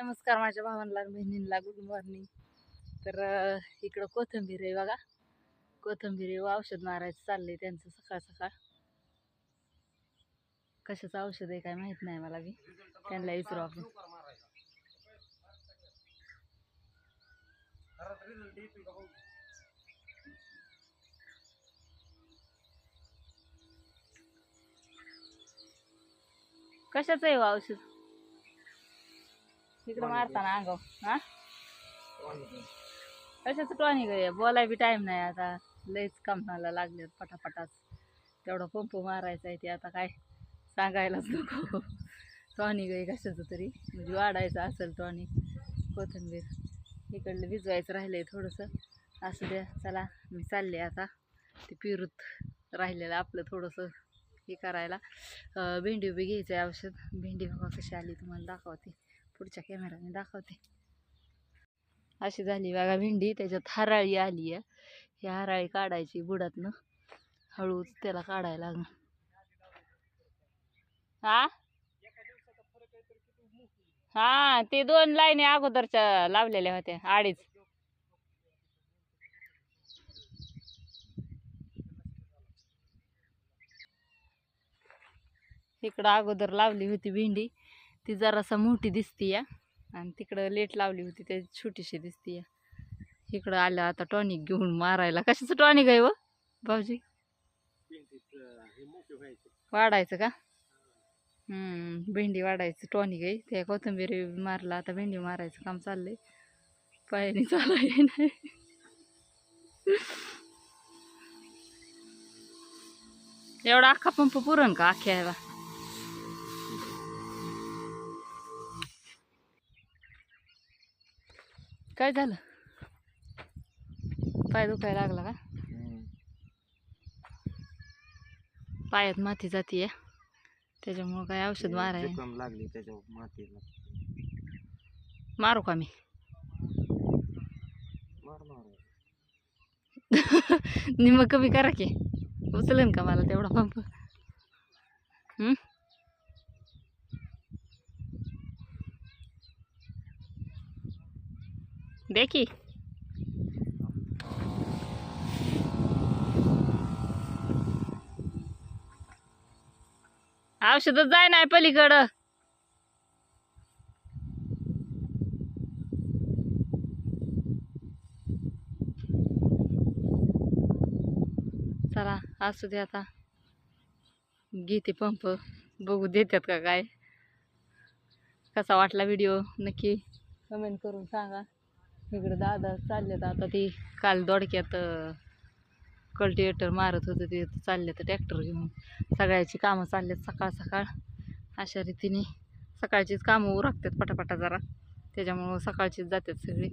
नमस्कार माझ्या भावांना बहिणींना, गुड मॉर्निंग. तर इकडं कोथिंबीर आहे बघा. कोथिंबीर औषध मारायचं चाललंय त्यांचं सकाळ सकाळ. कशाचं औषध आहे काय माहित नाही मला बी, त्यांना विचारू आपण. कशाचं आहे औषध इकडं मारताना अंगाव? हा, कशाचं टॉनिक आहे? बोलाय बी टाइम नाही आता, लयच कामाला लागले पटापटाच. तेवढा पंप मारायचा आहे ते, आता काय सांगायलाच नको. टॉनिक आहे कशाचं तरी, म्हणजे वाढायचं असेल टॉनिक. कोथिंबीर इकडलं भिजवायचं राहिलंय थोडंसं. असू द्या, चला मी चालले आता ते पिरूत राहिलेलं आपलं थोडंसं हे करायला. भेंडी उभी घ्यायचं आहे औषध. भेंडी बघा कशी आली, तुम्हाला दाखवते, पुढच्या कॅमेराने दाखवते. अशी झाली बघा भेंडी, त्याच्यात हराळी आली आहे. ही हराळी काढायची बुडातनं, हळूच त्याला काढायला लागणार. हा हा, ते 2 लाईनी अगोदरच्या लावलेल्या होत्या, 2.5. इकडं अगोदर लावली होती भेंडी, ती जरासा मोठी दिसती या, आणि तिकडं लेट लावली होती ते छोटीशी दिसती या. इकडं आलं आता टॉनिक घेऊन मारायला. कशाचं टॉनिक आहे व भाऊजी? वाढायचं का? भेंडी वाढायचं टॉनिक आहे. त्या कोथिंबीर मारला, आता भेंडी मारायचं काम चाललंय. पायाने चालाय नाही. एवढा अख्खा पंप पुरण का अख्ख्याला? काय झालं? पाय दुखायला लागला का? पायात माती जातीये, त्याच्यामुळं काय औषध मारायला लागली त्याच्यावर मातीला. मारू का मी? निम कमी करा की, उचलन का मला तेवढा पंप? दे की. औषधच जाय नाही पलीकडं. चला असू दे, आता घेते पंप, बघू देतात का काय. कसा वाटला व्हिडिओ नक्की कमेंट करून सांगा. इकडे दादा चाललेत आता, ती काल दोडक्यात कल्टिवेटर मारत होते ते चालले तर ट्रॅक्टर घेऊन. सगळ्याची कामं चाललेत सकाळ सकाळ. अशा रीतीने सकाळचीच कामं उरकतात पटापटा जरा, त्याच्यामुळं सकाळचीच जातात सगळी.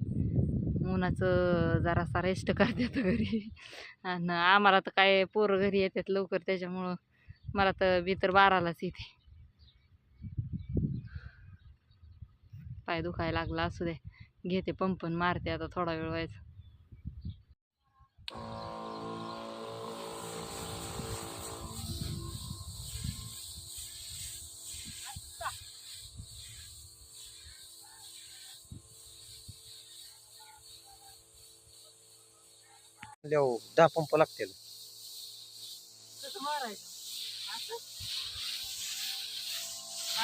उन्हाचं जरासा रेस्ट करतात घरी. आणि आम्हाला तर काय पोरं घरी येतात लवकर, त्याच्यामुळं मला तर मी तर 12लाच येते. पाय दुखायला लागला. असू दे, घेते पंपन मारते आता थोडा वेळ व्हायचा. लिहो 10 पंप लागतील.